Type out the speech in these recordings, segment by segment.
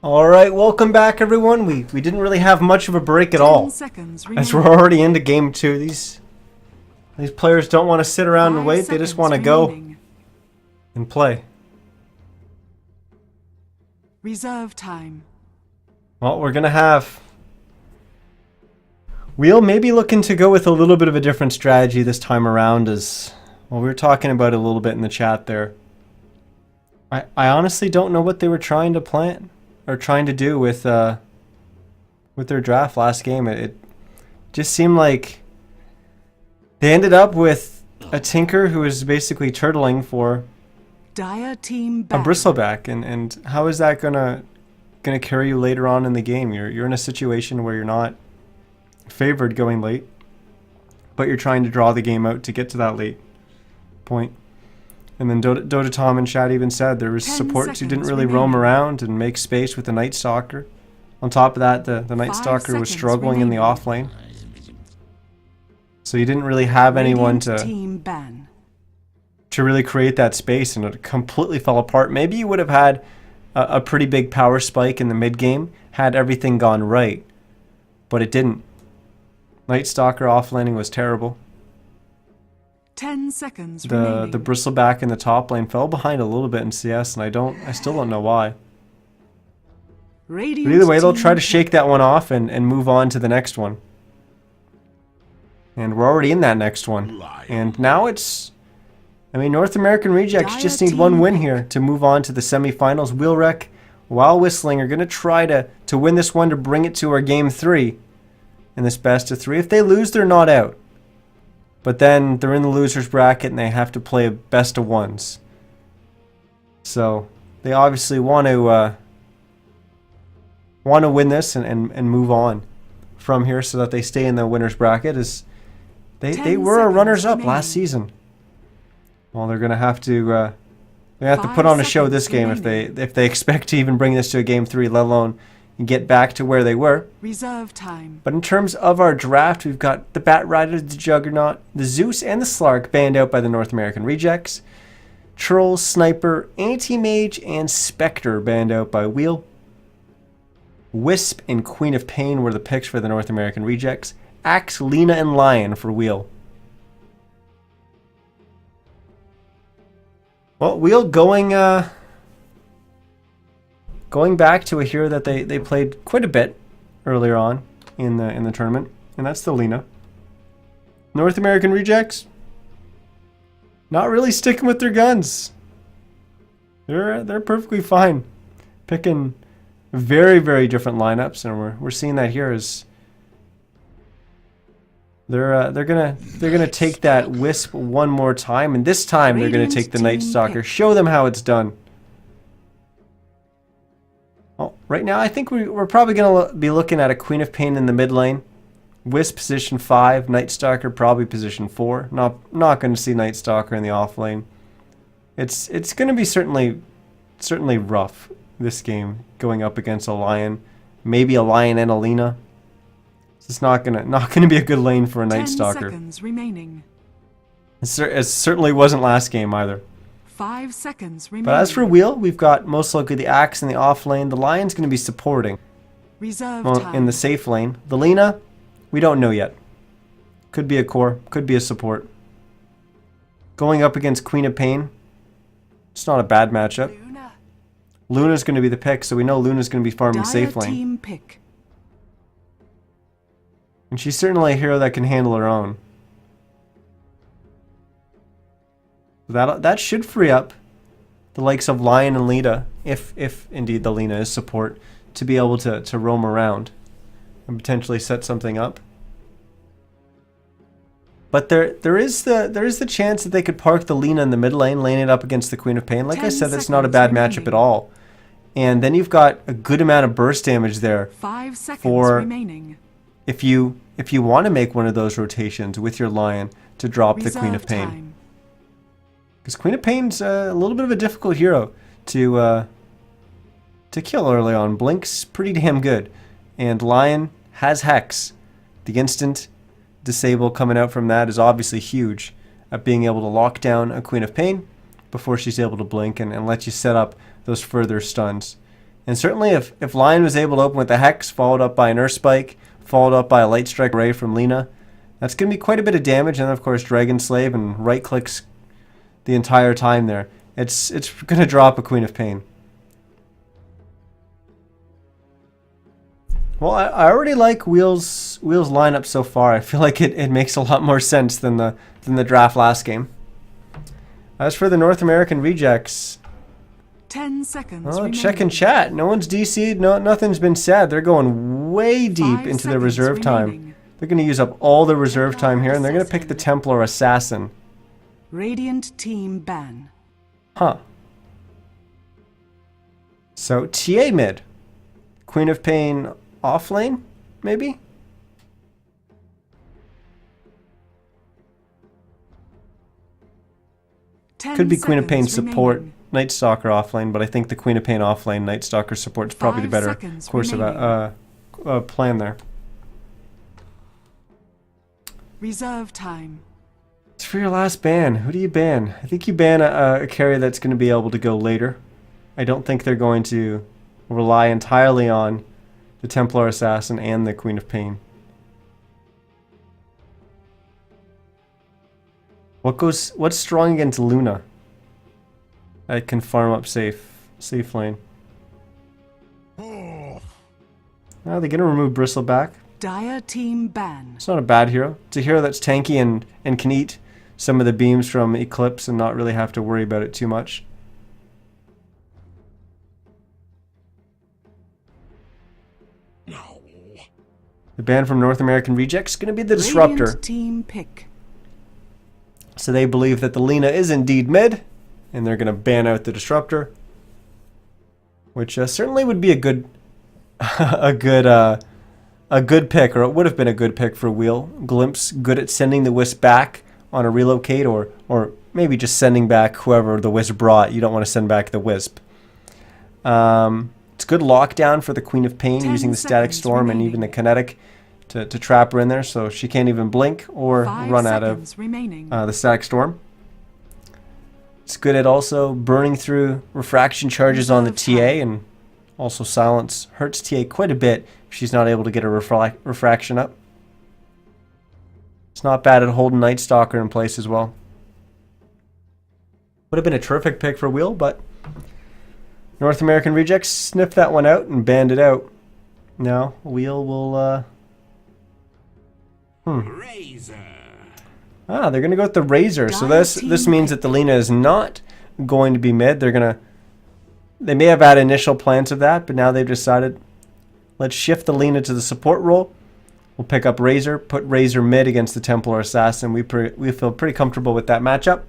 Alright, welcome back everyone. We didn't really have much of a break at all. As we're already into game 2. These players don't want to sit around and wait, they just want to go and play. Reserve time. Well, we're gonna have Wheel maybe looking to go with a little bit of a different strategy this time around, as well, we were talking about it a little bit in the chat there. I honestly don't know what they were trying to plan or trying to do with their draft last game. It just seemed like they ended up with a Tinker who was basically turtling for Dire team a Bristleback, and how is that gonna carry you later on in the game? You're in a situation where you're not favored going late, but you're trying to draw the game out to get to that late point. And then DotA Tom and chat even said there was supports who didn't really roam around and make space with the Night Stalker. On top of that, the Night Stalker was struggling in the off lane, so you didn't really have anyone to really create that space, and it completely fell apart. Maybe you would have had a pretty big power spike in the mid game had everything gone right, but it didn't. Night Stalker offlaning was terrible. 10 seconds remaining. The Bristleback in the top lane fell behind a little bit in CS, and I still don't know why. But either way, they'll try to shake that one off and move on to the next one. And we're already in that next one. And now it's, I mean, North American Rejects just need one win here to move on to the semifinals. Wheelwreck, while whistling, are going to try to win this one to bring it to our game 3 in this best of 3. If they lose, they're not out. But then they're in the loser's bracket and they have to play a best of 1s. So they obviously want to win this and move on from here so that they stay in the winner's bracket. As they were runners up last season. Well, they're gonna have to put on a show this game if they expect to even bring this to a game 3, let alone get back to where they were. Reserve time. But in terms of our draft, we've got the Bat Rider, the Juggernaut, the Zeus, and the Slark banned out by the North American Rejects. Troll, Sniper, Anti-Mage, and Spectre banned out by Wheel. Wisp and Queen of Pain were the picks for the North American Rejects. Axe, Lina, and Lion for Wheel. Well, Wheel going back to a hero that they played quite a bit earlier on in the tournament, and that's the Lina. North American Rejects not really sticking with their guns. They're perfectly fine picking very, very different lineups, and we're seeing that here as they're gonna take that Wisp one more time, and this time they're gonna take the Night Stalker. Show them how it's done. Well, right now I think we're probably gonna be looking at a Queen of Pain in the mid lane, Wisp position 5, Night Stalker probably position 4. Not gonna see Night Stalker in the off lane. It's gonna be certainly rough this game going up against a Lion, maybe a Lion and a Lina. It's not gonna be a good lane for a Night Stalker. 10 seconds remaining. It certainly wasn't last game either. 5 seconds remaining. But as for Wheel, we've got most likely the Axe in the off lane. The Lion's going to be supporting Reserve in the safe lane. The Lina, we don't know yet. Could be a core, could be a support. Going up against Queen of Pain, it's not a bad matchup. Luna's going to be the pick, so we know Luna's going to be farming safe lane. Team pick. And she's certainly a hero that can handle her own. That should free up the likes of Lion and Lina, if indeed the Lina is support, to be able to roam around and potentially set something up. But there is the chance that they could park the Lina in the mid lane, lane it up against the Queen of Pain. Like I said, it's not a bad matchup at all. And then you've got a good amount of burst damage there 5 seconds for remaining. if you want to make one of those rotations with your Lion to drop the Queen of Pain. Time. Because Queen of Pain's a little bit of a difficult hero to kill early on. Blink's pretty damn good. And Lion has Hex. The instant disable coming out from that is obviously huge at being able to lock down a Queen of Pain before she's able to blink and let you set up those further stuns And certainly if Lion was able to open with a Hex, followed up by an Earth Spike, followed up by a Light Strike Ray from Lina, that's going to be quite a bit of damage. And then, of course, Dragon Slave and right clicks the entire time there. It's going to drop a Queen of Pain. Well, I already like Wheel's lineup so far. I feel like it makes a lot more sense than the draft last game. As for the North American rejects, 10 seconds. oh, check in chat. No one's DC'd. No, nothing's been said. They're going way deep into their reserve time. They're going to use up all their reserve time here, and they're going to pick the Templar Assassin. Radiant team ban. Huh. So TA mid, Queen of Pain off lane, maybe. Could be Queen of Pain support, Night Stalker offlane, but I think the Queen of Pain offlane, Night Stalker support is probably the better course of plan there. Reserve time. It's for your last ban. Who do you ban? I think you ban a carry that's going to be able to go later. I don't think they're going to rely entirely on the Templar Assassin and the Queen of Pain. What's strong against Luna? I can farm up safe lane. Oh, they're gonna remove Bristleback. Dire team ban. It's not a bad hero. It's a hero that's tanky and can eat some of the beams from Eclipse and not really have to worry about it too much. The ban from North American Rejects is going to be the Disruptor. Radiant team pick. So they believe that the Lina is indeed mid, and they're going to ban out the Disruptor, which certainly would be a good, a good pick, or it would have been a good pick for Wheel. Glimpse good at sending the Wisp back on a relocate, or maybe just sending back whoever the Wisp brought. You don't want to send back the Wisp. It's good lockdown for the Queen of Pain, using the Static Storm and even the Kinetic to trap her in there, so she can't even blink or run out of the Static Storm. It's good at also burning through refraction charges on the TA, and also silence hurts TA quite a bit if she's not able to get a refraction up. It's not bad at holding Night Stalker in place as well. Would have been a terrific pick for Wheel, but North American Rejects sniffed that one out and banned it out. Now Wheel will Razor. Ah, they're gonna go with the Razor. So this means that the Lina is not going to be mid. They may have had initial plans of that, but now they've decided, let's shift the Lina to the support role. We'll pick up Razor, put Razor mid against the Templar Assassin. We feel pretty comfortable with that matchup.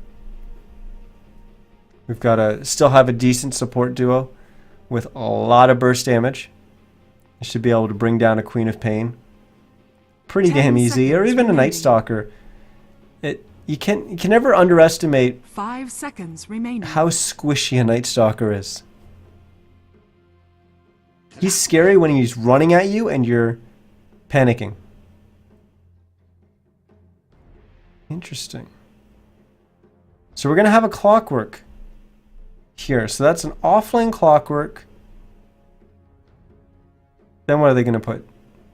We've got to still have a decent support duo with a lot of burst damage. You should be able to bring down a Queen of Pain pretty damn easy, or even a Night Stalker. You can never underestimate 5 seconds remaining. How squishy a Night Stalker is. He's scary when he's running at you and you're panicking. Interesting. So we're gonna have a Clockwork here. So that's an offlane Clockwork. Then what are they gonna put?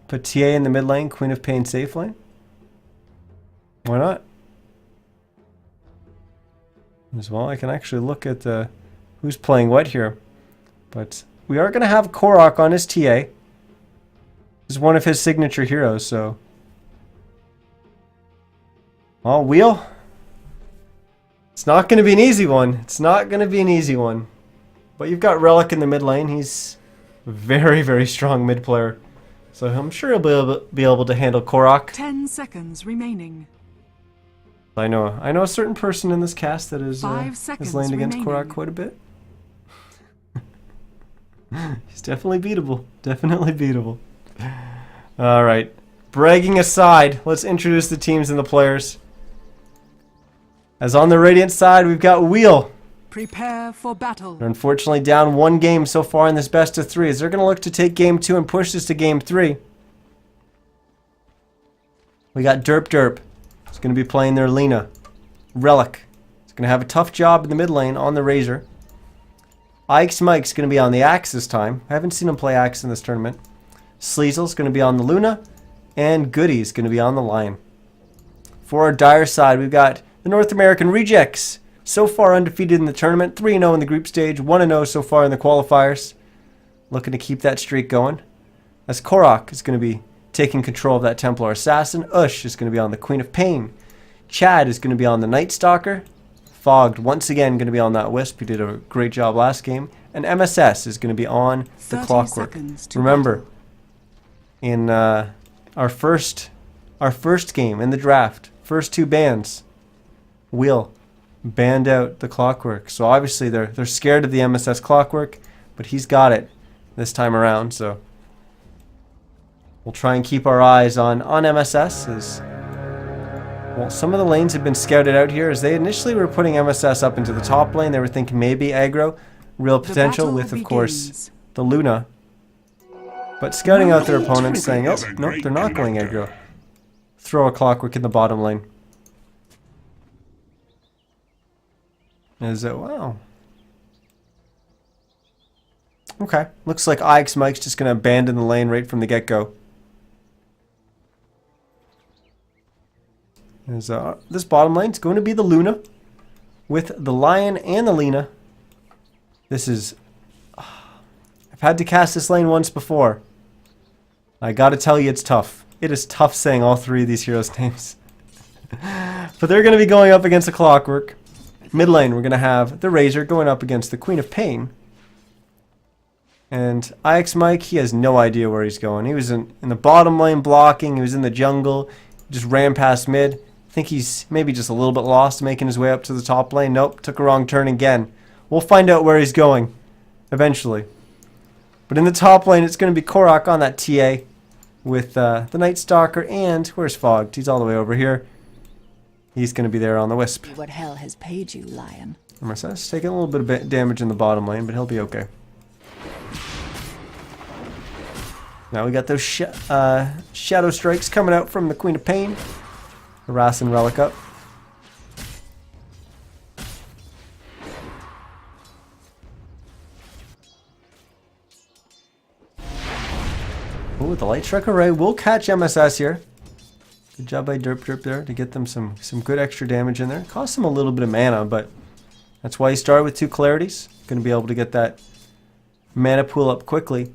Put TA in the mid lane, Queen of Pain safe lane? Why not? As well, I can actually look at who's playing what here. But we are going to have Korok on his TA. This is one of his signature heroes, so. Oh, Wheel. It's not going to be an easy one. It's not going to be an easy one. But you've got Relic in the mid lane. He's a very, very strong mid player. So I'm sure he'll be able to handle Korok. 10 seconds remaining. I know a certain person in this cast that is laned against Korok quite a bit. He's definitely beatable. Definitely beatable. All right. Bragging aside, let's introduce the teams and the players. As on the Radiant side, we've got Wheel. Prepare for battle. They're unfortunately down one game so far in this best of three, as they're going to look to take game 2 and push this to game 3. We got Derp. It's going to be playing their Lina. Relic. It's going to have a tough job in the mid lane on the Razor. Ike's Mike's going to be on the Axe this time. I haven't seen him play Axe in this tournament. Sleazel's going to be on the Luna. And Goody's going to be on the Lion. For our dire side, we've got the North American Rejects. So far undefeated in the tournament. 3-0 in the group stage. 1-0 so far in the qualifiers. Looking to keep that streak going. As Korok is going to be taking control of that Templar Assassin. Ush is going to be on the Queen of Pain. Chad is going to be on the Night Stalker. Fogged once again going to be on that Wisp. He did a great job last game. And MSS is going to be on the Clockwork. Remember, in our first game in the draft, first 2 bans, Wheel banned out the Clockwork. So obviously they're scared of the MSS Clockwork, but he's got it this time around. So we'll try and keep our eyes on MSS. Well, some of the lanes have been scouted out here, as they initially were putting MSS up into the top lane. They were thinking maybe aggro, real potential with, of course, the Luna. But scouting out their opponents, saying, oh, nope, they're not going aggro. Throw a Clockwork in the bottom lane. Wow. Okay, looks like Ike's Mike's just going to abandon the lane right from the get-go. This bottom lane is going to be the Luna with the Lion and the Lena. This is... I've had to cast this lane once before. I gotta tell you, it's tough. It is tough saying all 3 of these heroes' names. But they're going to be going up against the Clockwork. Mid lane, we're going to have the Razor going up against the Queen of Pain. And Ike's Mike, he has no idea where he's going. He was in the bottom lane blocking. He was in the jungle. Just ran past mid. I think he's maybe just a little bit lost, making his way up to the top lane. Nope, took a wrong turn again. We'll find out where he's going eventually. But in the top lane, it's going to be Korok on that TA with the Night Stalker. And where's Fogged? He's all the way over here. He's going to be there on the Wisp. What hell has paid you, Lion? MSS taking a little bit of damage in the bottom lane, but he'll be okay. Now we got those Shadow Strikes coming out from the Queen of Pain. Harassing Relic up. Ooh, the Light Strike Array will catch MSS here. Good job by Derp there to get them some good extra damage in there. Cost him a little bit of mana, but that's why he started with 2 Clarities. Going to be able to get that mana pool up quickly.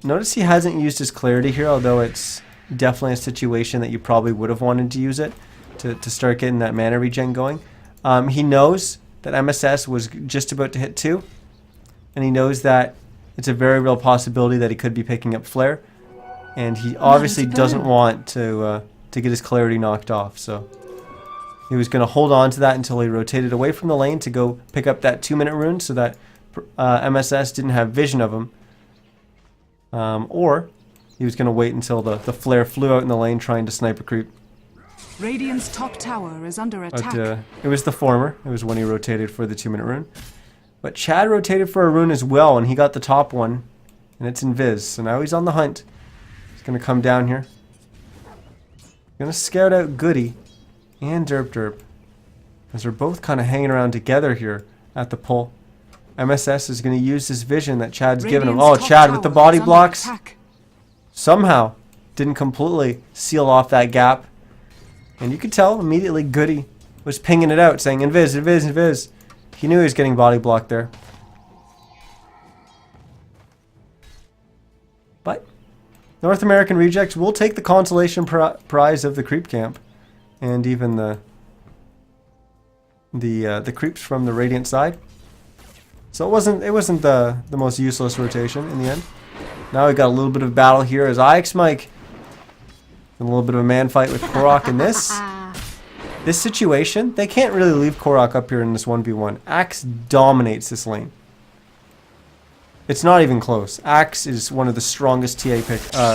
Notice he hasn't used his Clarity here, although it's definitely a situation that you probably would have wanted to use it to start getting that mana regen going. He knows that MSS was just about to hit 2, and he knows that it's a very real possibility that he could be picking up Flare, and he obviously doesn't want to get his Clarity knocked off, so he was going to hold on to that until he rotated away from the lane to go pick up that 2-minute rune so that MSS didn't have vision of him. Or he was going to wait until the flare flew out in the lane trying to snipe a creep. Radiant's top tower is under attack. But it was the former. It was when he rotated for the 2-minute rune. But Chad rotated for a rune as well, and he got the top one. And it's Invis. So now he's on the hunt. He's going to come down here. Going to scout out Goody and Derp. As they're both kind of hanging around together here at the pole. MSS is going to use this vision that Chad's given him. Oh, Chad with the body blocks. Somehow didn't completely seal off that gap. And you could tell immediately Goody was pinging it out, saying, Invis, Invis, Invis. He knew he was getting body blocked there. But North American Rejects will take the consolation prize of the creep camp. And even the creeps from the Radiant side. So it wasn't the most useless rotation in the end. Now we got a little bit of battle here as Ike's Mike in a little bit of a man fight with Korok in this situation. They can't really leave Korok up here in this 1v1. Axe dominates this lane. It's not even close. Axe is one of the strongest TA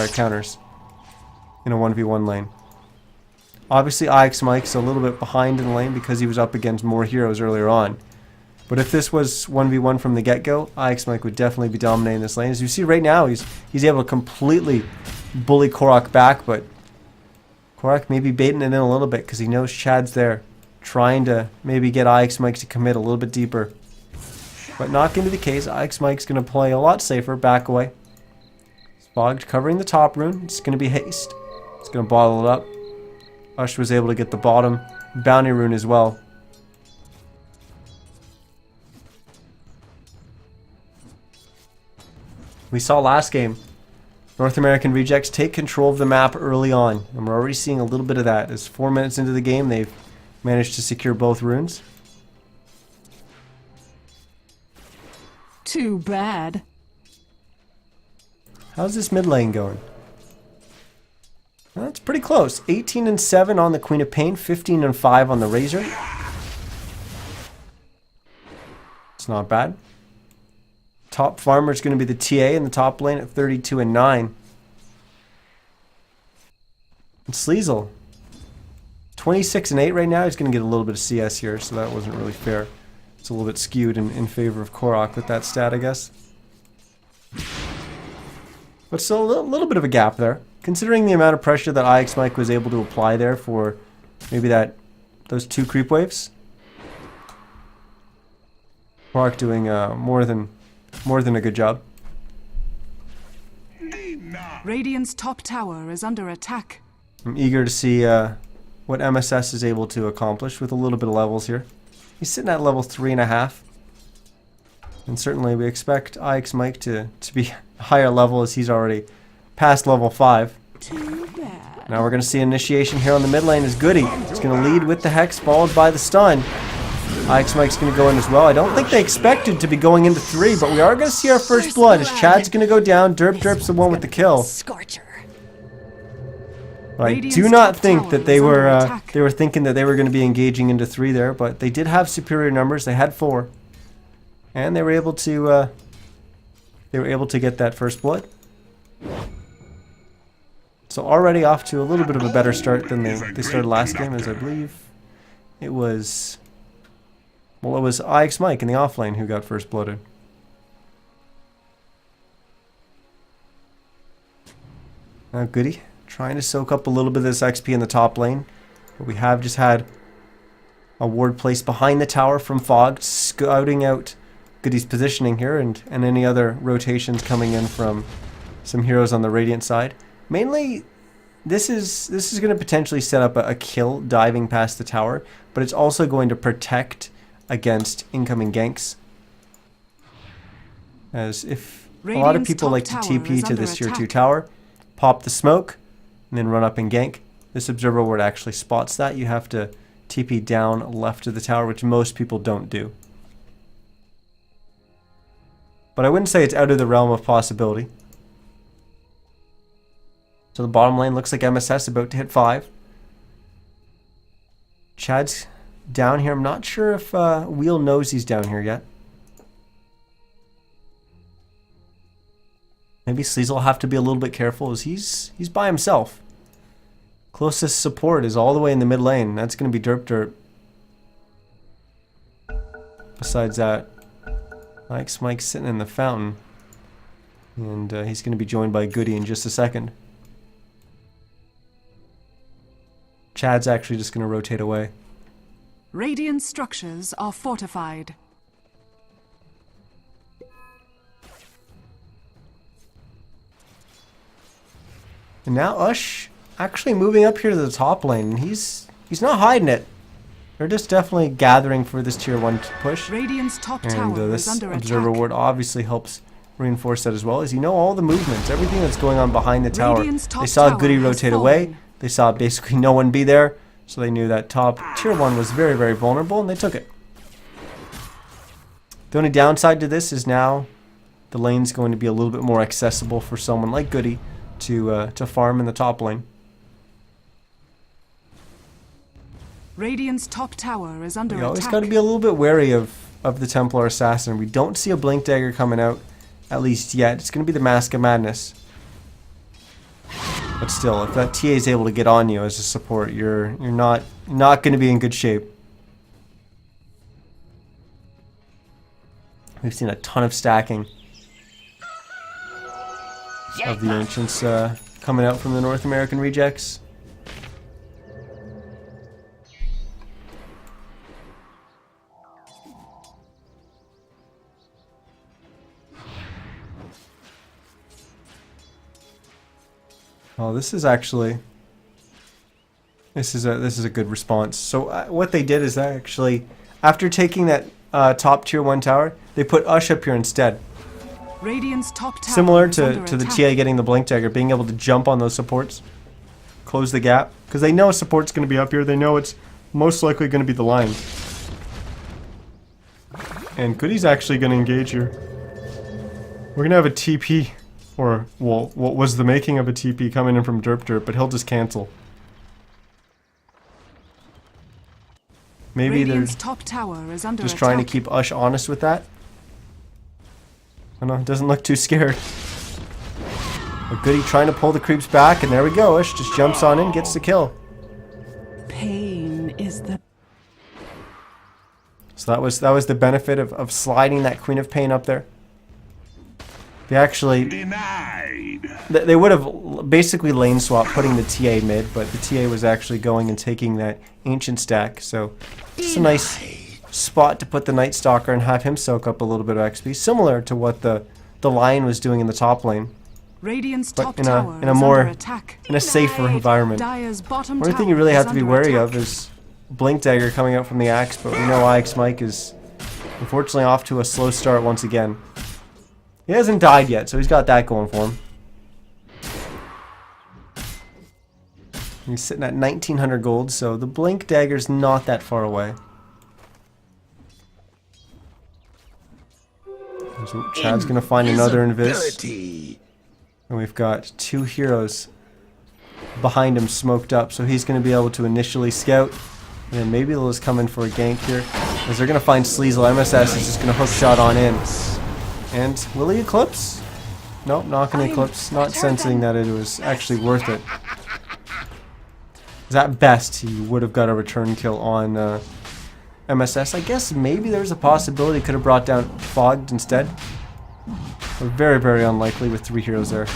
counters in a 1v1 lane. Obviously Ike's Mike's a little bit behind in the lane because he was up against more heroes earlier on. But if this was 1v1 from the get-go, Ike's Mike would definitely be dominating this lane. As you see right now, he's able to completely bully Korok back, but Korok may be baiting it in a little bit because he knows Chad's there, trying to maybe get Ike's Mike to commit a little bit deeper. But not going to be the case. Ix Mike's going to play a lot safer. Back away. Fog covering the top rune. It's going to be haste. It's going to bottle it up. Ush was able to get the bottom bounty rune as well. We saw last game North American Rejects take control of the map early on. And we're already seeing a little bit of that. As 4 minutes into the game, they've managed to secure both runes. Too bad. How's this mid lane going? Well, it's pretty close. 18-7 on the Queen of Pain, 15-5 on the Razor. It's not bad. Top farmer is going to be the TA in the top lane at 32-9. And Sleazel, 26-8 right now. He's going to get a little bit of CS here, so that wasn't really fair. It's a little bit skewed in favor of Korok with that stat, I guess. But still a little bit of a gap there. Considering the amount of pressure that IX Mike was able to apply there for maybe those 2 creep waves. Korok doing more than a good job. Radiant's top tower is under attack. I'm eager to see what MSS is able to accomplish with a little bit of levels here. He's sitting at level 3.5. And certainly we expect IX Mike to be higher level as he's already past level 5. Too bad. Now we're going to see initiation here on the mid lane as Goody. He's going to lead with the Hex followed by the stun. IX Mike's going to go in as well. I don't think they expected to be going into 3, but we are going to see our first blood as Chad's going to go down. Derp's the one with the kill. Scorcher. I do not think that they were thinking that they were going to be engaging into 3 there, but they did have superior numbers. They had 4, and they were able to get that first blood. So already off to a little bit of a better start than they started last game, as I believe it was. Well, it was IX Mike in the offlane who got first blooded. Now Goody trying to soak up a little bit of this XP in the top lane. But we have just had a ward placed behind the tower from Fog, scouting out Goody's positioning here and any other rotations coming in from some heroes on the Radiant side. Mainly, this is going to potentially set up a kill diving past the tower, but it's also going to protect against incoming ganks. As if a lot of people like to TP to this tier 2 tower, pop the smoke, and then run up and gank. This observer ward actually spots that. You have to TP down left of the tower, which most people don't do. But I wouldn't say it's out of the realm of possibility. So the bottom lane looks like MSS about to hit 5. Chad's down here. I'm not sure if Wheel knows he's down here yet. Maybe Sleazel will have to be a little bit careful as he's by himself. Closest support is all the way in the mid lane. That's going to be Derp. Besides that, Mike's sitting in the fountain. And he's going to be joined by Goody in just a second. Chad's actually just going to rotate away. Radiant structures are fortified. And now Ush actually moving up here to the top lane. And he's not hiding it. They're just definitely gathering for this tier 1 push. Radiant's top tower And this is under observer attack. ward obviously helps reinforce that as well, as you know all the movements, everything that's going on behind the tower. Radiant's top They saw tower Goody has rotate fallen. away. They saw basically no one be there, so they knew that top tier 1 was very, very vulnerable, and they took it. The only downside to this is now the lane's going to be a little bit more accessible for someone like Goody to farm in the top lane. Radiant's top tower is under You always attack. got to be a little bit wary of the Templar Assassin. We don't see a Blink Dagger coming out, at least yet. It's going to be the Mask of Madness. But still, if that TA is able to get on you as a support, you're not going to be in good shape. We've seen a ton of stacking of the Ancients coming out from the North American Rejects. Oh, this is actually... This is a good response. So what they did is that actually, after taking that top tier 1 tower, they put Ush up here instead. Radiant's top tower Similar is under to the attack. TA getting the Blink Dagger, being able to jump on those supports, close the gap, because they know a support's going to be up here. They know it's most likely going to be the line. And Goody's actually going to engage here. We're going to have a TP, or, well, what was the making of a TP coming in from Derp, but he'll just cancel. Maybe they're Radiant's top tower is under just attack. trying to keep Ush honest with that. I know, it doesn't look too scared. But Goody trying to pull the creeps back, and there we go. Ush just jumps on in, gets the kill. Pain is the... So that was the benefit of sliding that Queen of Pain up there. They actually... Denied. They would have basically lane swap, putting the TA mid, but the TA was actually going and taking that Ancient stack, so it's a nice spot to put the Night Stalker and have him soak up a little bit of XP, similar to what the Lion was doing in the top lane, Radiant's but top in tower a is more under attack. in a safer environment. Dire's bottom One thing you tower really is have to be under wary attack. of is Blink Dagger coming out from the Axe, but we know IX Mike is unfortunately off to a slow start once again. He hasn't died yet, so he's got that going for him. He's sitting at 1900 gold, so the Blink Dagger's not that far away. So Chad's gonna find another Invis. Invisibility. And we've got 2 heroes behind him smoked up, so he's gonna be able to initially scout. And then maybe they'll just come in for a gank here. As they're gonna find Sleazel. MSS is just gonna hook shot on in. And will he Eclipse? Nope, not gonna Eclipse. Not sensing that it was actually worth it. At best, he would have got a return kill on MSS. I guess maybe there's a possibility he could have brought down Fogged instead. But very, very unlikely with 3 heroes there.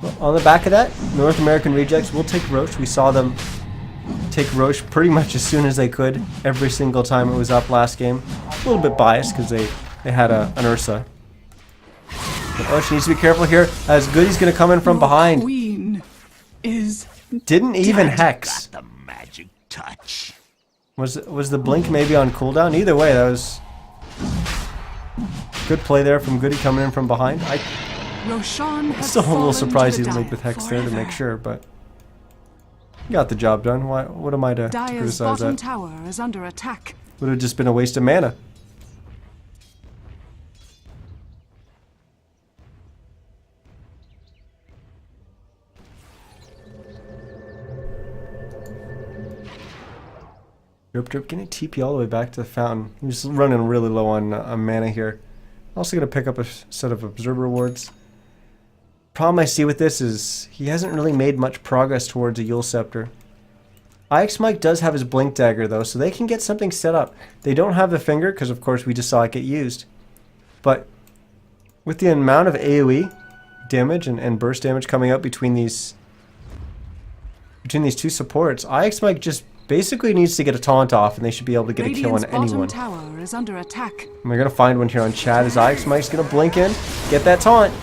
Well, on the back of that, North American Rejects will take Roche. We saw them take Roche pretty much as soon as they could, every single time it was up last game. A little bit biased because they had an Ursa. But Ush needs to be careful here, as Goody's going to come in from behind. Queen is Didn't even Hex. Got the magic touch. Was the blink maybe on cooldown? Either way, that was good play there from Goody coming in from behind. Roshan has Still a little fallen surprised to he the linked with dire Hex there to make forever. sure, but he got the job done. What am I to Dire's criticize bottom that? tower is under attack. Would have just been a waste of mana. Drip getting TP all the way back to the fountain. He was running really low on mana here. Also going to pick up a set of Observer Rewards. Problem I see with this is he hasn't really made much progress towards a Yule Scepter. IX Mike does have his Blink Dagger though, so they can get something set up. They don't have the Finger, because of course we just saw it get used. But with the amount of AoE damage and burst damage coming up between these 2 supports, IX Mike just basically needs to get a taunt off, and they should be able to get a kill on Radiant's anyone. bottom tower is under attack. And we're going to find one here on Chad as IX Mike's going to blink in, get that taunt,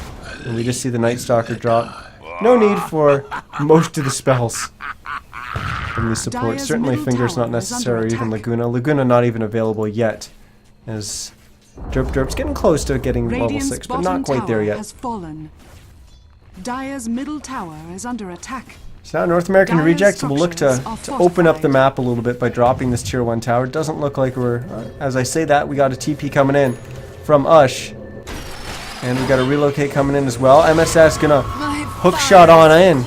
and we just see the Night Stalker drop. No need for most of the spells from the support. Dire's Certainly middle Finger's not tower is under necessary, even attack. Laguna not even available yet, as Derp's getting close to getting level Radiant's 6, but bottom not quite there tower yet. has fallen. Dire's middle tower is under attack. So now North American Dire's Rejects will look to structures are open up the fortified. map a little bit by dropping this tier 1 tower. It doesn't look like we're... as I say that, we got a TP coming in from Ush. And we got a relocate coming in as well. MSS gonna hook shot on in.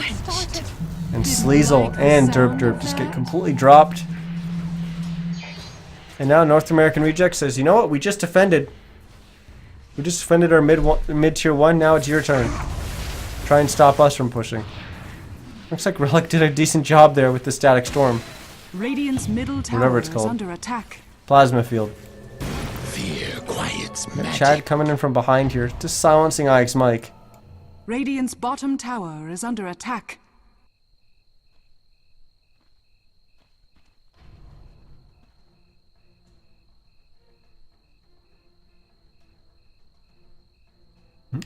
And Sleazel and Derp just get completely dropped. And now North American Rejects says, you know what, we just defended. We just defended our mid tier 1, now it's your turn. Try and stop us from pushing. Looks like Relic did a decent job there with the Static Storm. Radiant's middle tower Whatever it's is called. under attack. Plasma Field. Fear quiets magic. Chad coming in from behind here, just silencing IX Mike. Radiant's bottom tower is under attack.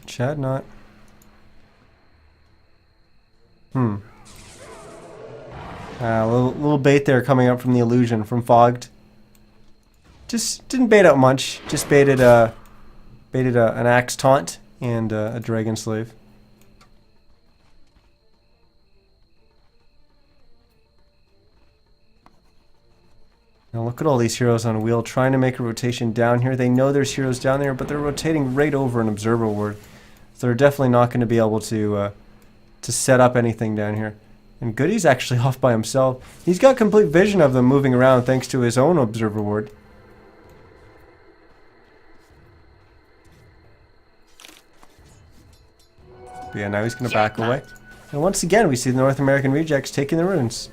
Chad not. A little bait there coming up from the illusion from Fogged. Just didn't bait out much. Just baited an axe taunt and a dragon slave. Now look at all these heroes on a wheel trying to make a rotation down here. They know there's heroes down there, but they're rotating right over an observer ward. So they're definitely not going to be able to set up anything down here. And Goody's actually off by himself. He's got complete vision of them moving around thanks to his own observer ward. But yeah, now he's going to back away. And once again, we see the North American rejects taking the runes.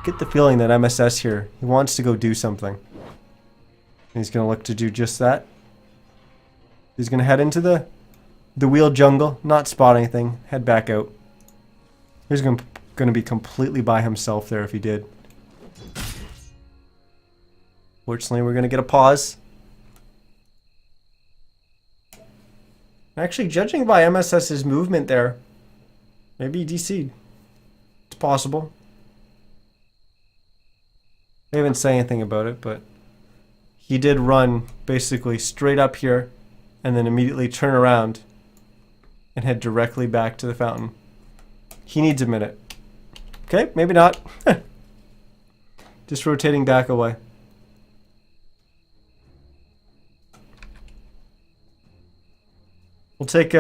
Get the feeling that MSS here, he wants to go do something. And he's going to look to do just that. He's going to head into the wheel jungle, not spot anything, head back out. He's going to be completely by himself there if he did. Fortunately, we're going to get a pause. Actually, judging by MSS's movement there, maybe he DC'd. It's possible. They haven't said anything about it, but he did run basically straight up here and then immediately turn around and head directly back to the fountain. He needs a minute. Okay, maybe not. Just rotating back away. We'll take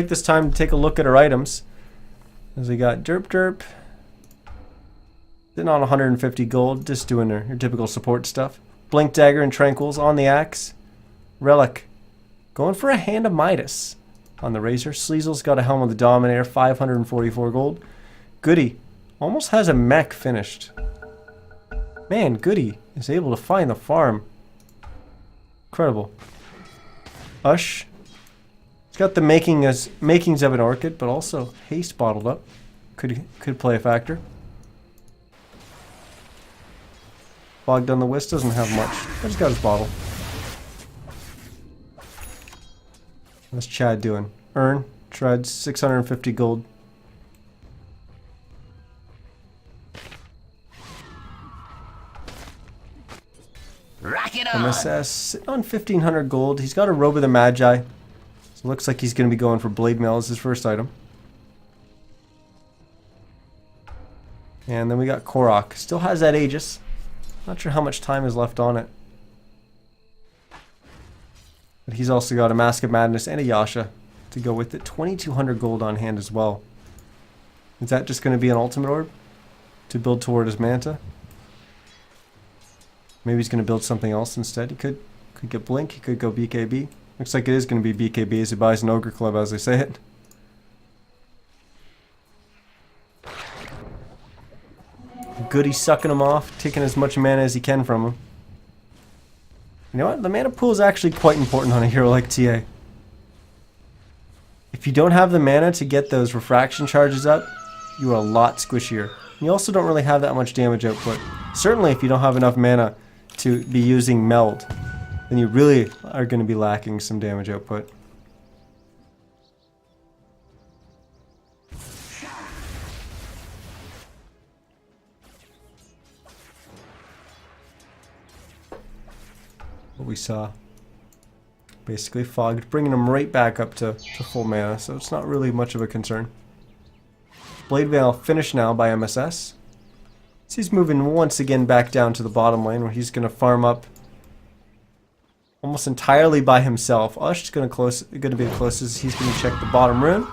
this time to take a look at our items. As we got derp. Sitting on 150 gold, just doing your typical support stuff. Blink Dagger and Tranquils on the axe. Relic. Going for a Hand of Midas on the Razor. Sleazel's got a Helm of the Dominator, 544 gold. Goody almost has a mech finished. Man, Goody is able to find the farm. Incredible. Ush. It's got the makings of an Orchid, but also haste bottled up. Could play a factor. Bogged on the Wisp doesn't have much. I just got his bottle. What's Chad doing? Earn, treads, 650 gold. Rock it on. MSS sitting on 1500 gold. He's got a Robe of the Magi. So it looks like he's going to be going for Blade Mail as his first item. And then we got Korok. Still has that Aegis. Not sure how much time is left on it. But he's also got a Mask of Madness and a Yasha to go with it. 2200 gold on hand as well. Is that just going to be an ultimate orb to build toward his Manta? Maybe he's going to build something else instead. He could get Blink. He could go BKB. Looks like it is going to be BKB as he buys an Ogre Club as they say it. Goody sucking him off, taking as much mana as he can from him. You know what? The mana pool is actually quite important on a hero like TA. If you don't have the mana to get those refraction charges up, you are a lot squishier. You also don't really have that much damage output. Certainly if you don't have enough mana to be using Meld, then you really are going to be lacking some damage output. What we saw. Basically Fogged, bringing him right back up to full mana, so it's not really much of a concern. Blade Veil finished now by MSS. So he's moving once again back down to the bottom lane where he's going to farm up almost entirely by himself. Ush is going to be the closest. He's going to check the bottom rune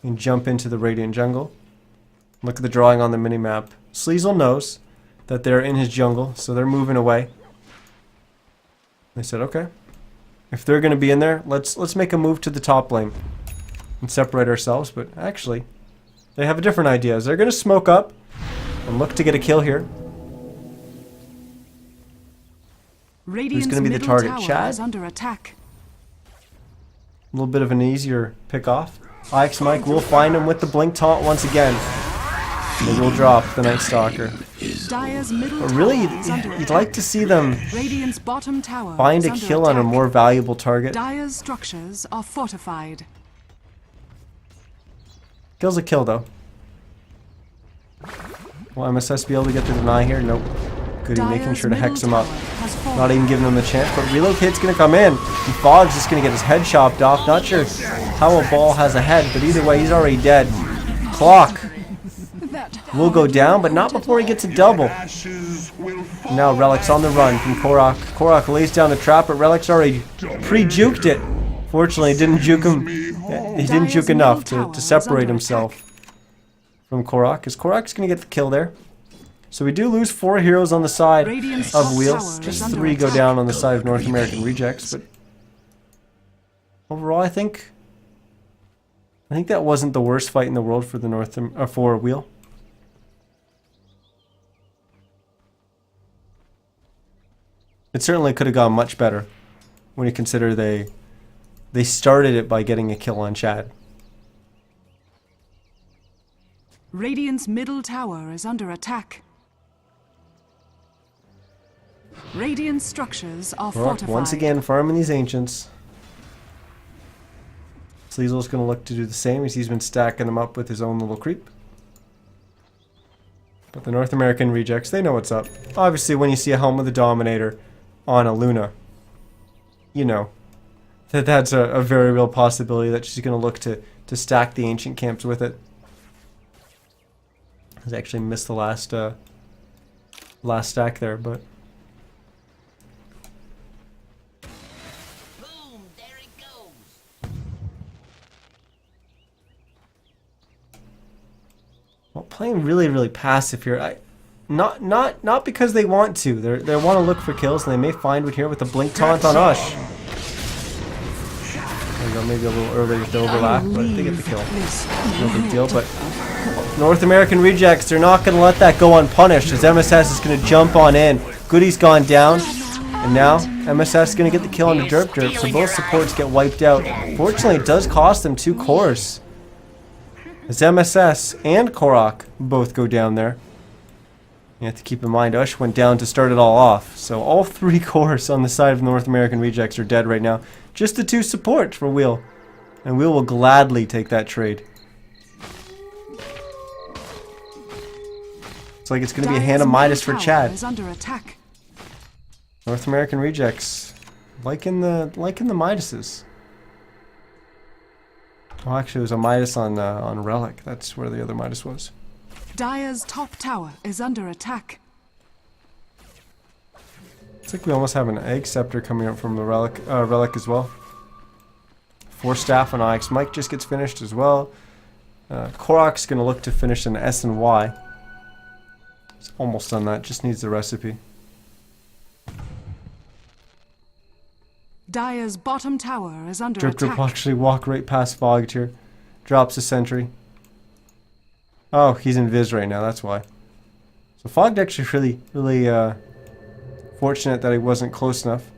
and jump into the Radiant Jungle. Look at the drawing on the minimap. Sleazel knows that they're in his jungle, so they're moving away. They said, okay, if they're going to be in there, let's make a move to the top lane and separate ourselves. But actually, they have a different idea. They're going to smoke up and look to get a kill here. Radiant's Who's going to be the middle target? tower Chad? is under attack. A little bit of an easier pick off. IX Mike will find him with the Blink Taunt once again. They will drop the Night Stalker. Dire's middle But really, tower is under you'd attack. like to see them Radiant's bottom tower find is a under kill on a attack. more valuable target. Dire's structures are fortified. Kill's a kill, though. Will MSS be able to get the deny here? Nope. Goody, making Dire's sure to hex him middle up. tower has fallen. Not even giving him the chance, but Relocate's gonna come in. And Fogg's just gonna get his head chopped off. Not sure how a ball has a head, but either way, he's already dead. Clock will go down, but not before he gets a double. Now Relic's on the run from Korok. Korok lays down the trap, but Relic's already pre-juked it. Fortunately, it didn't juke him. He didn't juke enough to separate himself from Korok, because Korok's gonna get the kill there. So we do lose 4 heroes on the side Radiant's of top Wheels. tower Just is under 3 go attack. down on the side of North American Rejects, but overall, I think that wasn't the worst fight in the world for the for Wheel. It certainly could have gone much better when you consider they started it by getting a kill on Chad. Radiant's middle tower is under attack. Radiant structures are Korok fortified. once again farming these ancients. Sleazel's going to look to do the same as he's been stacking them up with his own little creep. But the North American Rejects, they know what's up. Obviously, when you see a Helm of the Dominator on a Luna, you know that that's a very real possibility that she's going to look to stack the ancient camps with it. I actually missed the last stack there, but Boom, there it goes. well, playing really passive here. Not because they want to. They want to look for kills, and they may find one here with a blink taunt on Ush. There we go, maybe a little early with the overlap, but they get the kill. No big deal, but North American Rejects, they're not going to let that go unpunished, as MSS is going to jump on in. Goody's gone down, and now MSS is going to get the kill on the Derp Derp, so both supports get wiped out. Fortunately, it does cost them 2 cores, as MSS and Korok both go down there. You have to keep in mind, Ush went down to start it all off, so all 3 cores on the side of North American Rejects are dead right now. Just the 2 supports for Wheel, and Wheel will gladly take that trade. It's like it's going to be a hand of Midas for Chad. Is under attack. North American Rejects, liking the Midases. Oh, actually, it was a Midas on Relic. That's where the other Midas was. Dire's top tower is under attack. It's like we almost have an Egg Scepter coming up from the Relic as well. 4 staff on Onyx. Mike just gets finished as well. Korok's going to look to finish an S and Y. He's almost done that. Just needs the recipe. Dire's bottom tower is under Drip Drip attack. will actually walk right past Fogged here. Drops a sentry. Oh, he's in Viz right now, that's why. So Fogged actually really fortunate that he wasn't close enough.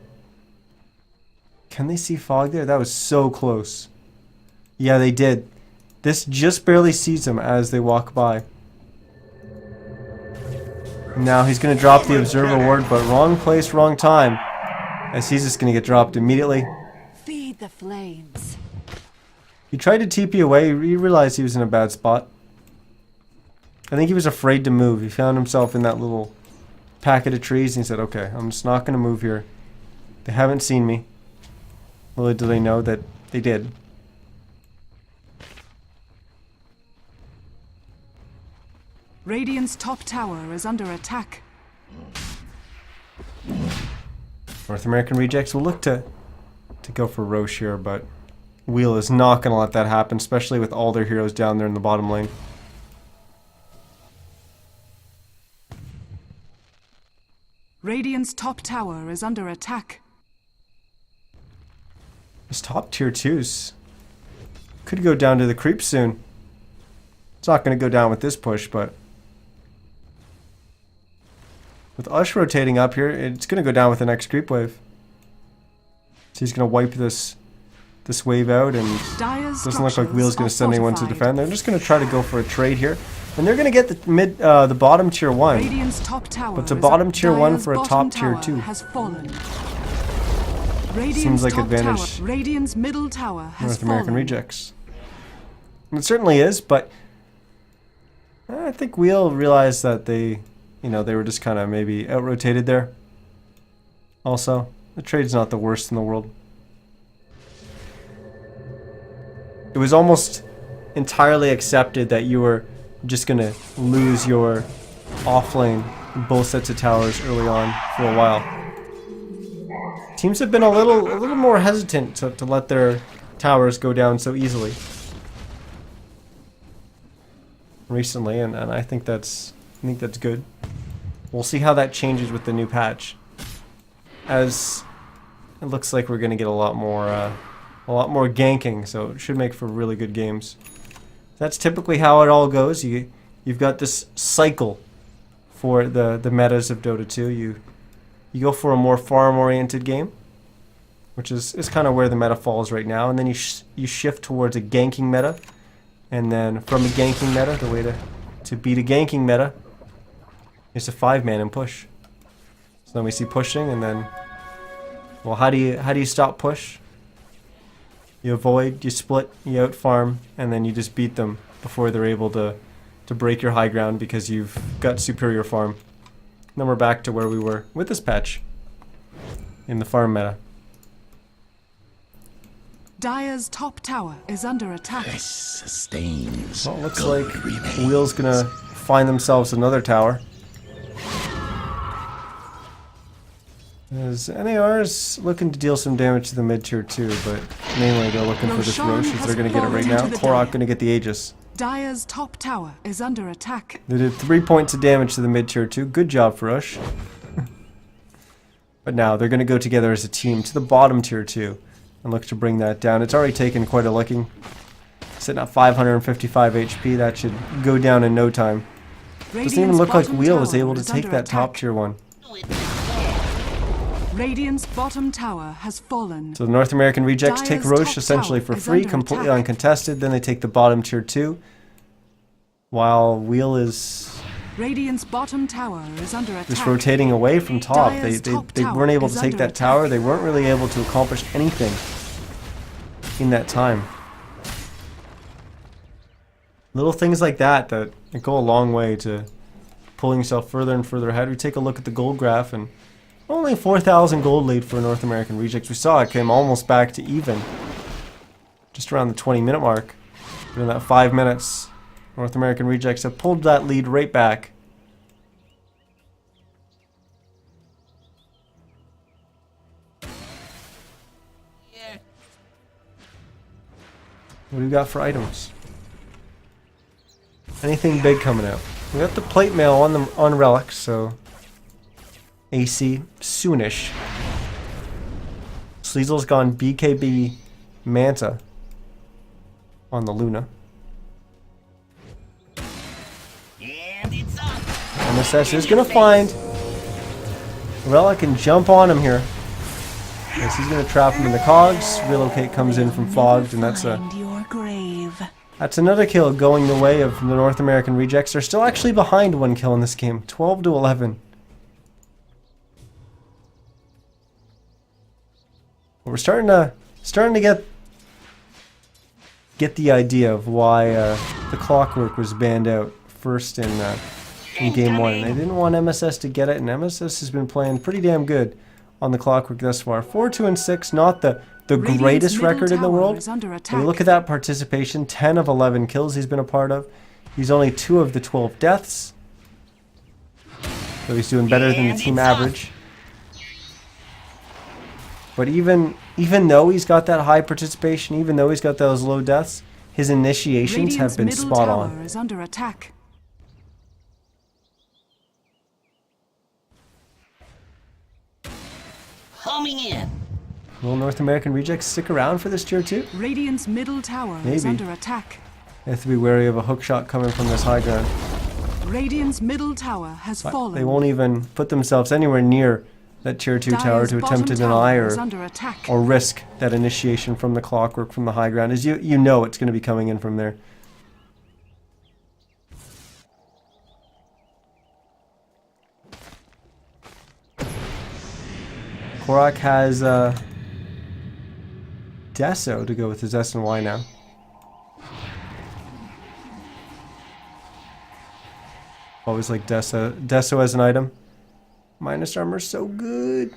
Can they see Fog there? That was so close. Yeah, they did. This just barely sees him as they walk by. Now he's going to drop the Observer Ward, but wrong place, wrong time. As he's just going to get dropped immediately. Feed the flames. He tried to TP away. He realized he was in a bad spot. I think he was afraid to move. He found himself in that little packet of trees and he said, okay, I'm just not going to move here. They haven't seen me. Little do they know that they did. Radiant's top tower is under attack. North American Rejects will look to go for Roche here, but Wheel is not going to let that happen, especially with all their heroes down there in the bottom lane. Radiant's top tower is under attack. His top tier 2s could go down to the creep soon. It's not going to go down with this push, but with Ush rotating up here, it's going to go down with the next creep wave. So he's going to wipe this wave out, and Dire's doesn't look like Wheel's going to send anyone to defend. They're just going to try to go for a trade here. And they're gonna get the bottom tier 1. Radiant's top tower But it's a is bottom up. tier 1 Dire's for a bottom top tier tower 2. has fallen. Radiant's Seems like top advantage tower, Radiant's middle tower has North American fallen. Rejects. And it certainly is, but I think we'll realize that they were just kind of maybe out-rotated there. Also, the trade's not the worst in the world. It was almost entirely accepted that you were just going to lose your offlane in both sets of towers early on for a while. Teams have been a little more hesitant to let their towers go down so easily recently, and I think that's good. We'll see how that changes with the new patch, as it looks like we're going to get a lot more ganking, so it should make for really good games. That's typically how it all goes. You've got this cycle for the metas of Dota 2. You go for a more farm-oriented game, which is kind of where the meta falls right now, and then you shift towards a ganking meta, and then from a ganking meta, the way to beat a ganking meta is to 5-man and push. So then we see pushing, and then, well, how do you stop push? You avoid, you split, you out farm, and then you just beat them before they're able to break your high ground because you've got superior farm. And then we're back to where we were with this patch in the farm meta. Dire's top tower is under attack. This sustains. Well, it looks Gold like remains. Wheel's gonna find themselves another tower. As NAR's looking to deal some damage to the mid tier 2, but mainly they're looking for this Roshan Rosh as has they're gonna get it right fallen now. into the Korok Dire. gonna get the Aegis. Dire's top tower is under attack. They did 3 points of damage to the mid tier 2. Good job for Rush. But now they're gonna go together as a team to the bottom tier 2 and look to bring that down. It's already taken quite a licking. Sitting at 555 HP, that should go down in no time. Doesn't even look like Wheel is able to take that top tier 1. Radiant's bottom tower has fallen. So the North American Rejects take Dire's Roche top essentially tower for is free, under completely attack. uncontested. Then they take the bottom tier 2, while Wheel is Radiant's bottom tower is under attack. just rotating away from top. Dire's top They tower weren't able to is take under that tower. They weren't really able to accomplish anything in that time. Little things like that go a long way to pulling yourself further and further ahead. We take a look at the gold graph, and only 4,000 gold lead for North American Rejects. We saw it came almost back to even, just around the 20-minute mark. But in that 5 minutes, North American Rejects have pulled that lead right back. Yeah. What do we got for items? Anything big coming out? We got the plate mail on relics, so AC soonish. Sleazel's gone BKB Manta on the Luna. And it's up. MSS is gonna find Relic and jump on him here. Yes, he's gonna trap him in the cogs. Relocate comes in from Fogged, and that's your grave. another kill going the way of the North American Rejects. They're still actually behind 1 kill in this game, 12-11. We're starting to get the idea of why the Clockwork was banned out first in game 1. They didn't want MSS to get it, and MSS has been playing pretty damn good on the Clockwork thus far. 4-2-6, not the Radiant's greatest middle record in the tower world. is under But attack. you look at that participation, 10 of 11 kills he's been a part of. He's only 2 of the 12 deaths. So he's doing better than the And team it's up. average. But even though he's got that high participation, even though he's got those low deaths, his initiations have Radiant's been middle spot tower on. is under attack. Homing in. Will North American Rejects stick around for this tier 2? Radiant's middle tower is Maybe. under attack. They have to be wary of a hook shot coming from this high ground. Radiant's middle tower has fallen. They won't even put themselves anywhere near that tier 2 tower Dire's to attempt bottom to deny tower is under or attack. risk that initiation from the Clockwork from the high ground, as you know it's going to be coming in from there. Korok has Deso to go with his S and Y now. Always like Deso as an item. Minus armor is so good.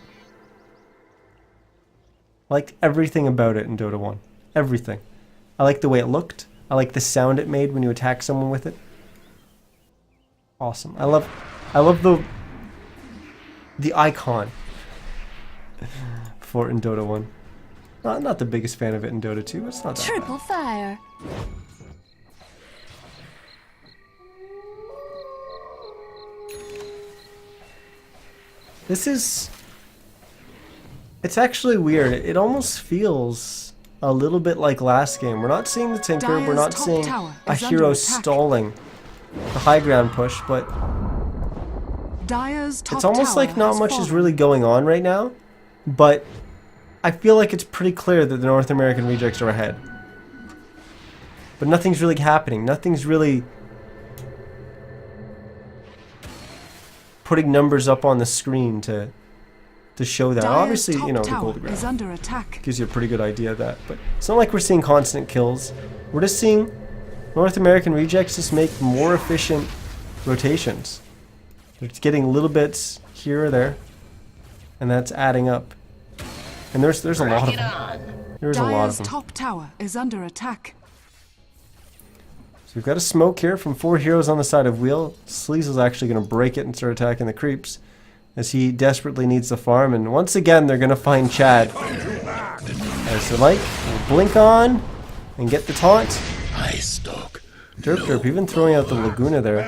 I liked everything about it in Dota 1. Everything. I like the way it looked. I like the sound it made when you attack someone with it. Awesome. I love the icon for it in Dota 1. Not the biggest fan of it in Dota 2, but it's not that Triple fire. It's actually weird. It almost feels a little bit like last game. We're not seeing the Tinker, we're not seeing a hero stalling the high ground push, but it's almost like not much is really going on right now, but I feel like it's pretty clear that the North American rejects are ahead. But nothing's really happening. Nothing's really putting numbers up on the screen to show that. Obviously, you know, the gold ground is under attack. gives you a pretty good idea of that, but it's not like we're seeing constant kills. We're just seeing North American rejects just make more efficient rotations. They're just getting little bits here or there, and that's adding up. And there's a lot of them. There's a lot of Dire's them. top tower is under attack. So we've got a smoke here from 4 heroes on the side of wheel. Sleazel's actually going to break it and start attacking the creeps, as he desperately needs the farm. And once again, they're going to find Chad. As the light will blink on and get the taunt. Derp even throwing out the Laguna there.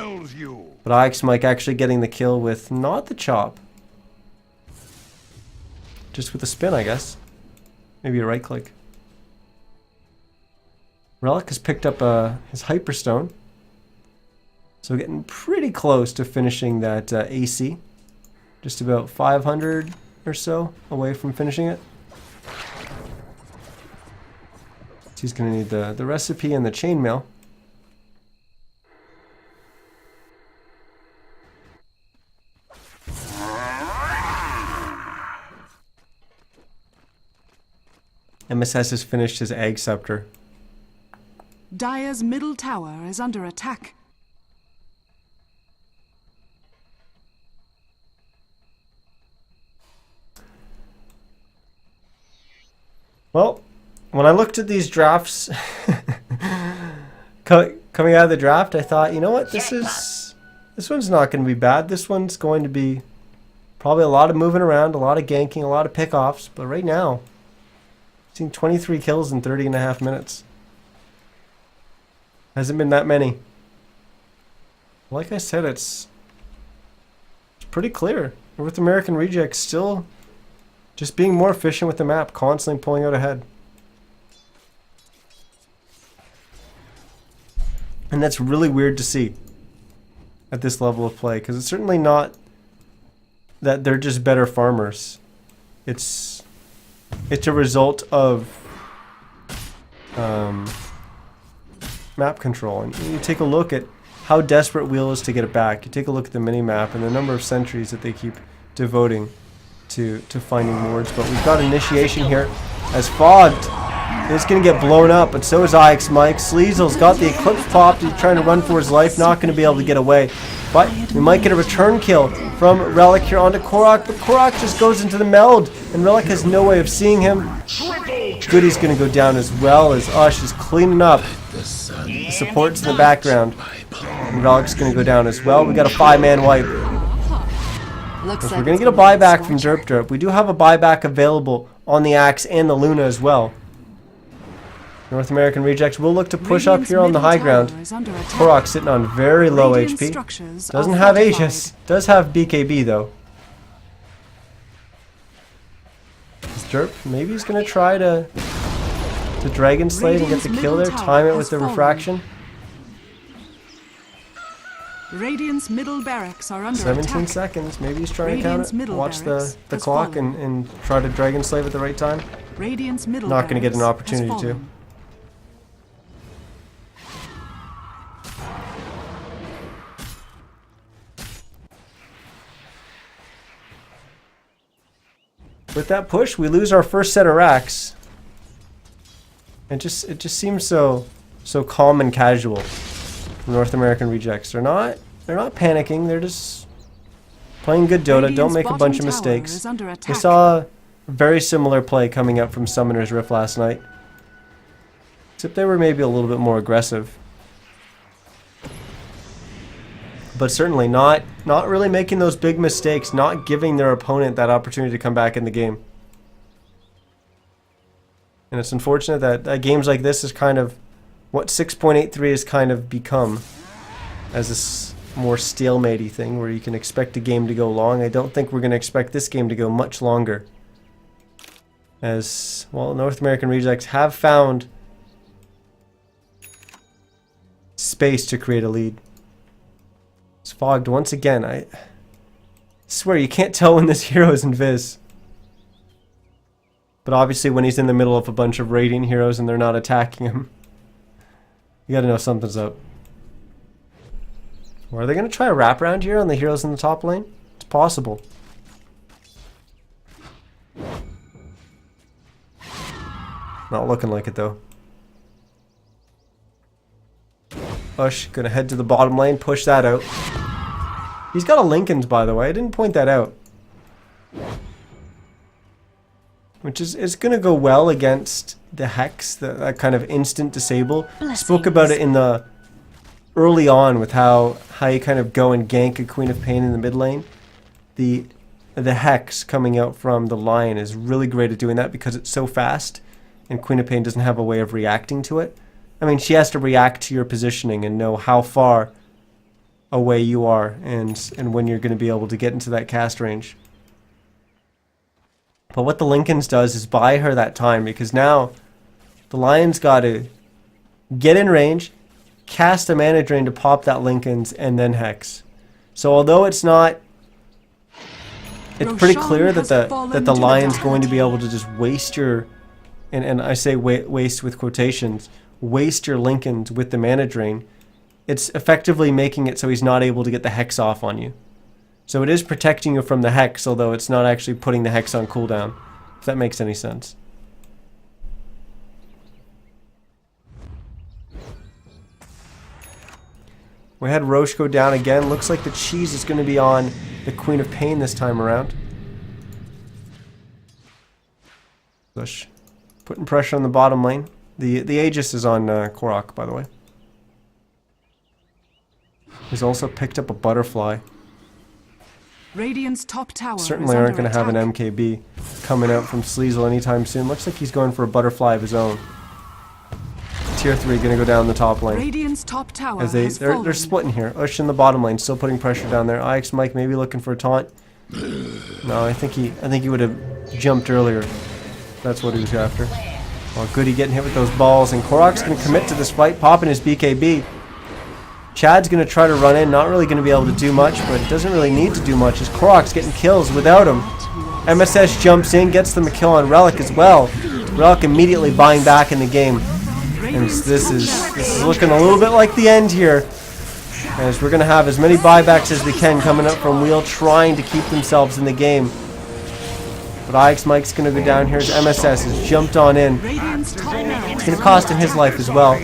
But Ix Mike actually getting the kill with not the chop. Just with a spin, I guess. Maybe a right click. Relic has picked up his Hyperstone. So getting pretty close to finishing that AC. Just about 500 or so away from finishing it. So he's going to need the recipe and the chainmail. MSS has finished his Egg Scepter. Dire's middle tower is under attack. Well, when I looked at these drafts coming out of the draft, I thought, you know what, this one's not going to be bad. This one's going to be probably a lot of moving around, a lot of ganking, a lot of pickoffs. But right now, I've seen 23 kills in 30.5 minutes. Hasn't been that many. Like I said, it's pretty clear. North American Rejects still just being more efficient with the map, constantly pulling out ahead. And that's really weird to see at this level of play, because it's certainly not that they're just better farmers. It's a result of map control. And you take a look at how desperate Wheel is to get it back. You take a look at the mini-map and the number of sentries that they keep devoting to finding wards. But we've got initiation here as Fogged is going to get blown up, but so is Ix Mike. Sleazel's got the Eclipse popped. He's trying to run for his life, not going to be able to get away. But we might get a return kill from Relic here onto Korok, but Korok just goes into the meld, and Relic has no way of seeing him. Goody's going to go down as well, as Ush is cleaning up the supports in the background. And Relic's going to go down as well. We got a 5-man wipe. We're going to get a buyback from Derp. We do have a buyback available on the Axe and the Luna as well. North American Rejects will look to push up here on the high ground. Korok sitting on very low HP. Doesn't have Aegis. Does have BKB though. Derp, maybe he's going to try to Dragon Slay and get the kill there. Time it with the refraction. Radiant's middle barracks are under 17 attack. seconds. Maybe he's trying to count it. Watch the has clock fallen. and try to Dragon Slave at the right time. Radiant's middle Not going to get an barracks opportunity has to. fallen. with that push, we lose our first set of racks. It just seems so calm and casual from North American Rejects. They're not panicking. They're just playing good Dota. Don't make a bunch of mistakes. We saw a very similar play coming up from Summoner's Rift last night, except they were maybe a little bit more aggressive. But certainly not really making those big mistakes, not giving their opponent that opportunity to come back in the game. And it's unfortunate that games like this is kind of what 6.83 has kind of become, as this more stalematy thing where you can expect a game to go long. I don't think we're going to expect this game to go much longer, as well North American Rejects have found space to create a lead. It's fogged once again. I swear you can't tell when this hero is invis. But obviously when he's in the middle of a bunch of raiding heroes and they're not attacking him, you gotta know something's up. Or are they gonna try a wraparound here on the heroes in the top lane? It's possible. Not looking like it though. Ush, gonna head to the bottom lane, push that out. He's got a Lincoln's, by the way. I didn't point that out. Which is going to go well against the Hex, that kind of instant disable. Spoke about it in the early on with how you kind of go and gank a Queen of Pain in the mid lane. The Hex coming out from the Lion is really great at doing that because it's so fast and Queen of Pain doesn't have a way of reacting to it. I mean, she has to react to your positioning and know how far away you are and when you're going to be able to get into that cast range. But what the Lincoln's does is buy her that time, because now the Lion's got to get in range, cast a mana drain to pop that Lincoln's, and then Hex. So although it's not, it's pretty clear that the Lion's going to be able to just waste your, and I say waste with quotations, waste your Lincoln's with the mana drain. It's effectively making it so he's not able to get the Hex off on you. So it is protecting you from the Hex, although it's not actually putting the Hex on cooldown, if that makes any sense. We had Roche go down again. Looks like the cheese is going to be on the Queen of Pain this time around. Push. Putting pressure on the bottom lane. The Aegis is on Korok, by the way. He's also picked up a butterfly. Radiant's top tower Certainly is aren't under going to have an attack. MKB coming out from Sleazel anytime soon. Looks like he's going for a butterfly of his own. Tier 3 going to go down the top lane. Radiant's top tower As has they're fallen. splitting here. Ush in the bottom lane, still putting pressure down there. IX Mike maybe looking for a taunt. No, I think he would have jumped earlier. That's what he was after. Well, Goody getting hit with those balls, and Korok's going to commit to this fight, popping his BKB. Chad's going to try to run in, not really going to be able to do much, but doesn't really need to do much as Korok's getting kills without him. MSS jumps in, gets them a kill on Relic as well. Relic immediately buying back in the game. And this is looking a little bit like the end here, as we're going to have as many buybacks as we can coming up from Wheel, trying to keep themselves in the game. But IX Mike's going to go down here as MSS has jumped on in. Radiant's top tower It's going to cost him his life as well.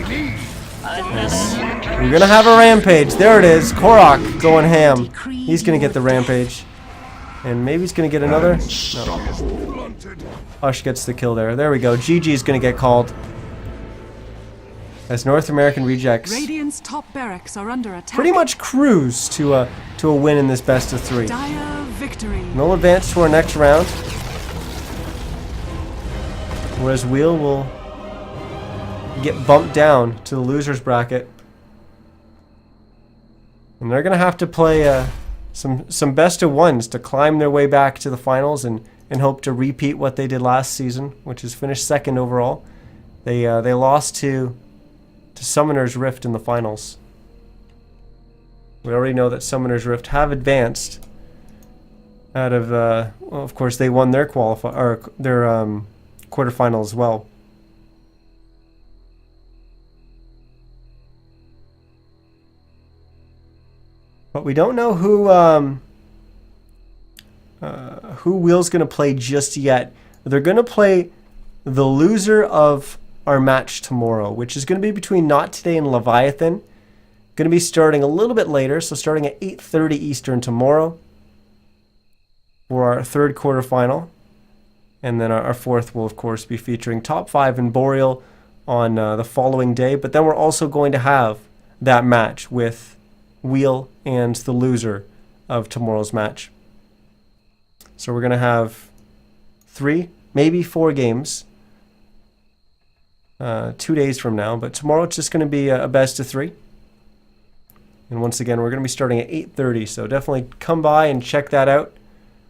We're going to have a rampage. There it is. Korok going ham. He's going to get the rampage. And maybe he's going to get another. No. Ush gets the kill there. There we go. GG is going to get called. As North American Rejects Radiant's top barracks are under attack. pretty much cruise to a win in this best of 3. Dire victory. No advance to our next round. Whereas Wheel will get bumped down to the losers bracket. And they're going to have to play some best of ones to climb their way back to the finals and hope to repeat what they did last season, which is finish second overall. They lost to Summoner's Rift in the finals. We already know that Summoner's Rift have advanced out of, well, of course they won their quarterfinal as well. But we don't know who who Wheel's going to play just yet. They're going to play the loser of our match tomorrow, which is going to be between Not Today and Leviathan. Going to be starting a little bit later, so starting at 8:30 Eastern tomorrow for our third quarterfinal. And then our fourth will, of course, be featuring Top 5 and Boreal on the following day. But then we're also going to have that match with Wheel and the loser of tomorrow's match. So we're going to have 3, maybe 4 games 2 days from now. But tomorrow it's just going to be a best of 3. And once again, we're going to be starting at 8:30. So definitely come by and check that out.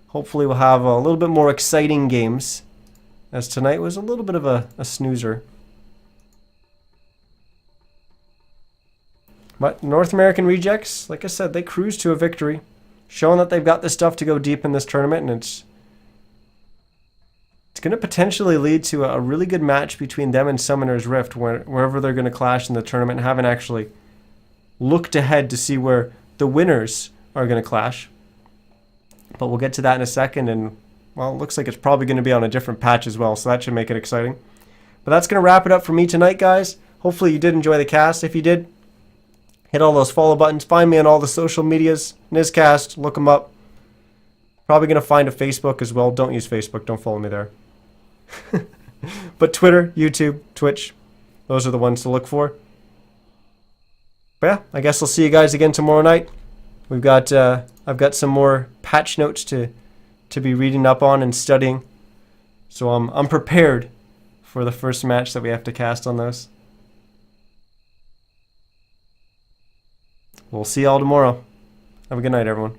Hopefully we'll have a little bit more exciting games, as tonight was a little bit of a snoozer. But North American Rejects, like I said, they cruise to a victory, showing that they've got the stuff to go deep in this tournament, and it's going to potentially lead to a really good match between them and Summoner's Rift, wherever they're going to clash in the tournament. Haven't actually looked ahead to see where the winners are going to clash. But we'll get to that in a second, and, well, it looks like it's probably going to be on a different patch as well, so that should make it exciting. But that's going to wrap it up for me tonight, guys. Hopefully you did enjoy the cast. If you did, hit all those follow buttons. Find me on all the social medias. NizCast, look them up. Probably going to find a Facebook as well. Don't use Facebook. Don't follow me there. But Twitter, YouTube, Twitch, those are the ones to look for. But yeah, I guess I'll see you guys again tomorrow night. We've got I've got some more patch notes to be reading up on and studying, so I'm prepared for the first match that we have to cast on those. We'll see y'all tomorrow. Have a good night, everyone.